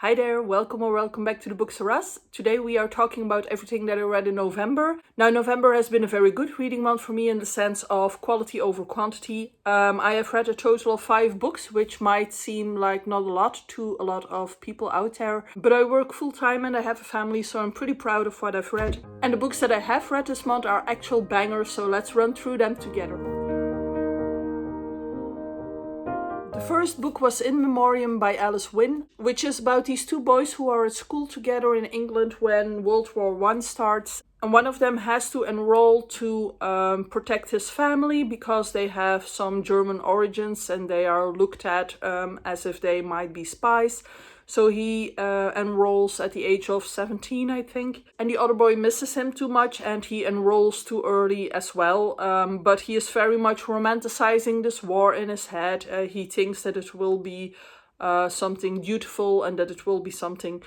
Hi there, welcome or welcome back to the Books R Us. Today we are talking about everything that I read in November. Now, November has been a very good reading month for me in the sense of quality over quantity. I have read a total of 5 books, which might seem like not a lot to a lot of people out there. But I work full-time and I have a family, so I'm pretty proud of what I've read. And the books that I have read this month are actual bangers, so let's run through them together. The first book was In Memoriam by Alice Wynne, which is about these 2 boys who are at school together in England when World War I starts. And one of them has to enroll to protect his family because they have some German origins and they are looked at as if they might be spies. So he enrolls at the age of 17, I think. And the other boy misses him too much and he enrolls too early as well. But he is very much romanticizing this war in his head. He thinks that it will be something beautiful and that it will be something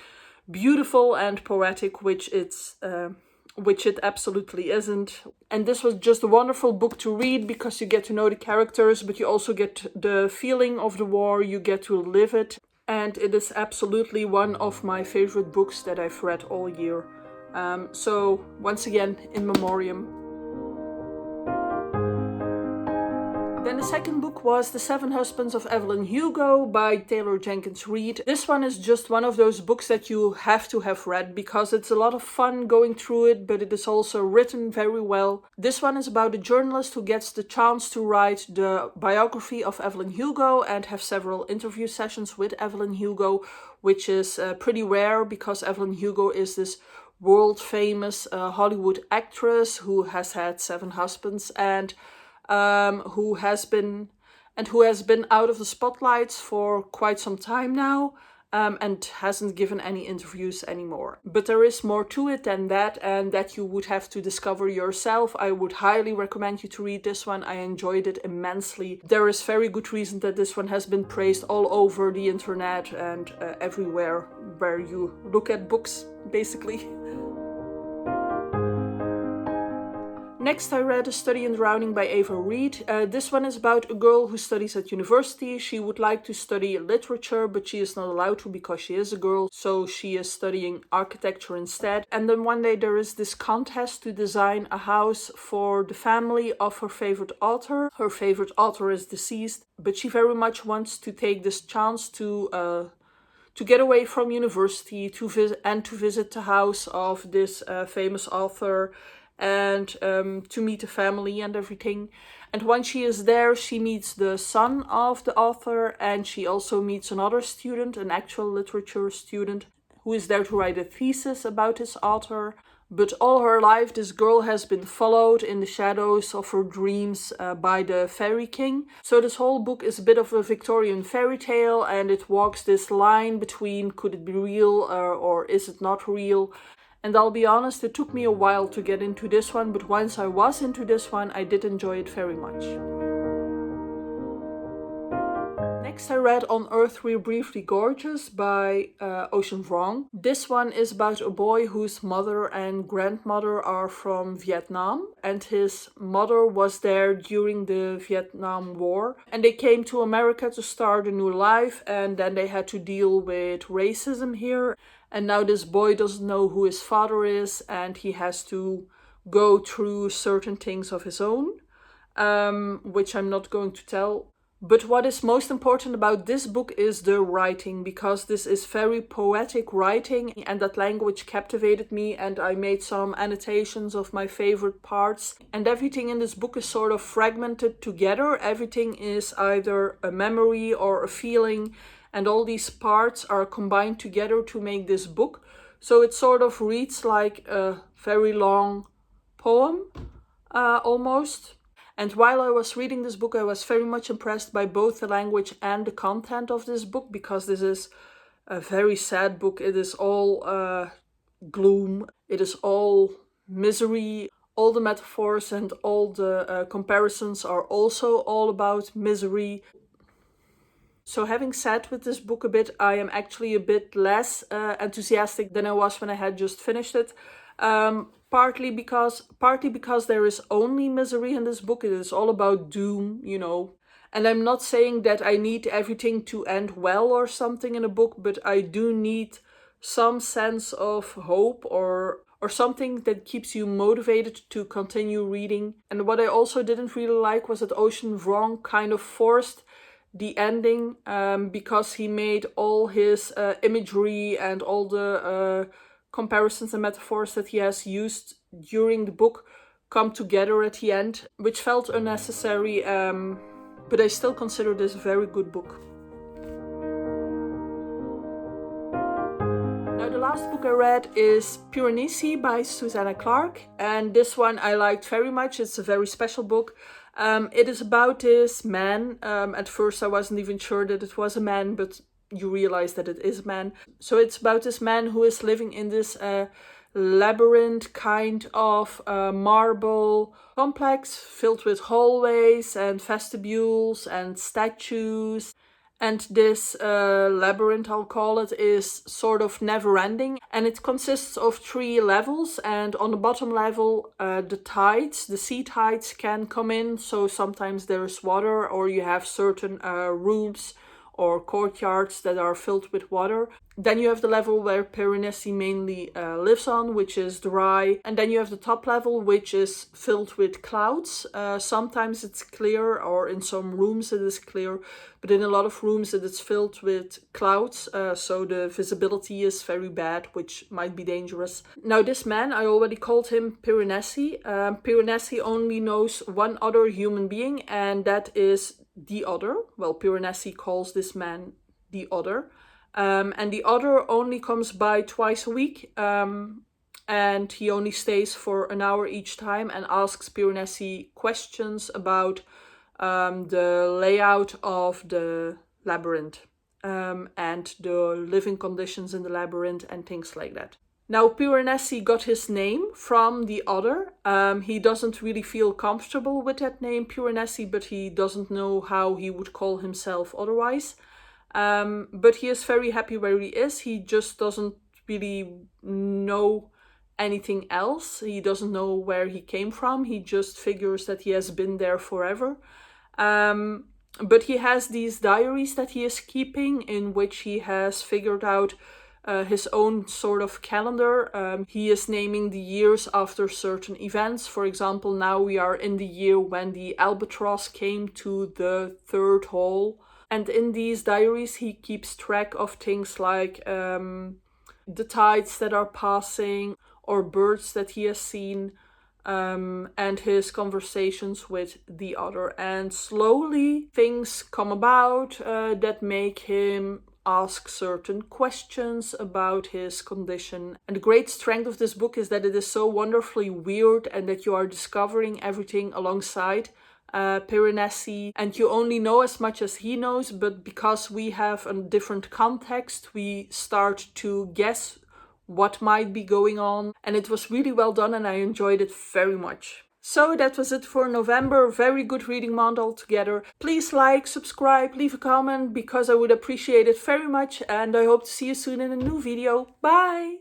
beautiful and poetic, which it absolutely isn't. And this was just a wonderful book to read because you get to know the characters, but you also get the feeling of the war, you get to live it. And it is absolutely one of my favorite books that I've read all year. So once again, In Memoriam. Then the second book was The Seven Husbands of Evelyn Hugo by Taylor Jenkins Reid. This one is just one of those books that you have to have read because it's a lot of fun going through it, but it is also written very well. This one is about a journalist who gets the chance to write the biography of Evelyn Hugo and have several interview sessions with Evelyn Hugo, which is pretty rare because Evelyn Hugo is this world famous Hollywood actress who has had 7 husbands and who has been out of the spotlights for quite some time now, and hasn't given any interviews anymore. But there is more to it than that, and that you would have to discover yourself. I would highly recommend you to read this one. I enjoyed it immensely. There is very good reason that this one has been praised all over the internet and everywhere where you look at books, basically. Next, I read A Study in Drowning by Ava Reid. This one is about a girl who studies at university. She would like to study literature, but she is not allowed to because she is a girl, so she is studying architecture instead. And then one day there is this contest to design a house for the family of her favorite author. Her favorite author is deceased, but she very much wants to take this chance to get away from university to visit the house of this famous author and to meet the family and everything. And when she is there, she meets the son of the author, and she also meets another student, an actual literature student, who is there to write a thesis about this author. But all her life, this girl has been followed in the shadows of her dreams by the Fairy King. So this whole book is a bit of a Victorian fairy tale, and it walks this line between could it be real or is it not real. And I'll be honest, it took me a while to get into this one, but once I was into this one, I did enjoy it very much. Next, I read On Earth We're Briefly Gorgeous by Ocean Vuong. This one is about a boy whose mother and grandmother are from Vietnam, and his mother was there during the Vietnam War. And they came to America to start a new life, and then they had to deal with racism here. And now this boy doesn't know who his father is, and he has to go through certain things of his own, which I'm not going to tell. But what is most important about this book is the writing, because this is very poetic writing, and that language captivated me, and I made some annotations of my favorite parts. And everything in this book is sort of fragmented together. Everything is either a memory or a feeling, and all these parts are combined together to make this book. So it sort of reads like a very long poem, almost. And while I was reading this book, I was very much impressed by both the language and the content of this book, because this is a very sad book. It is all gloom. It is all misery. All the metaphors and all the comparisons are also all about misery. So having sat with this book a bit, I am actually a bit less enthusiastic than I was when I had just finished it. Partly because there is only misery in this book. It is all about doom, And I'm not saying that I need everything to end well or something in a book, but I do need some sense of hope or something that keeps you motivated to continue reading. And what I also didn't really like was that Ocean Vuong kind of forced the ending because he made all his imagery and all the comparisons and metaphors that he has used during the book come together at the end, which felt unnecessary, but I still consider this a very good book. Now, the last book I read is Piranesi by Susanna Clarke, and this one I liked very much. It's a very special book. It is about this man. At first I wasn't even sure that it was a man, but you realize that it is a man. So it's about this man who is living in this labyrinth kind of marble complex filled with hallways and vestibules and statues. And this labyrinth, I'll call it, is sort of never-ending. And it consists of 3 levels. And on the bottom level, the sea tides can come in. So sometimes there's water, or you have certain rooms or courtyards that are filled with water. Then you have the level where Piranesi mainly lives on, which is dry. And then you have the top level, which is filled with clouds. Sometimes it's clear, or in some rooms it is clear. But in a lot of rooms it is filled with clouds. So the visibility is very bad, which might be dangerous. Now this man, I already called him Piranesi. Piranesi only knows one other human being, and that is the Other. Well, Piranesi calls this man the Other. And the Other only comes by twice a week, and he only stays for an hour each time and asks Piranesi questions about the layout of the labyrinth and the living conditions in the labyrinth and things like that. Now, Piranesi got his name from the Other. He doesn't really feel comfortable with that name, Piranesi, but he doesn't know how he would call himself otherwise. But he is very happy where he is. He just doesn't really know anything else. He doesn't know where he came from. He just figures that he has been there forever. But he has these diaries that he is keeping, in which he has figured out his own sort of calendar. He is naming the years after certain events. For example, now we are in the year when the albatross came to the 3rd hole. And in these diaries, he keeps track of things like the tides that are passing, or birds that he has seen, and his conversations with the Other. And slowly things come about that make him ask certain questions about his condition. And the great strength of this book is that it is so wonderfully weird, and that you are discovering everything alongside Piranesi, and you only know as much as he knows, but because we have a different context, we start to guess what might be going on. And it was really well done, and I enjoyed it very much. So that was it for November. Very good reading month altogether. Please like, subscribe, leave a comment, because I would appreciate it very much, and I hope to see you soon in a new video. Bye!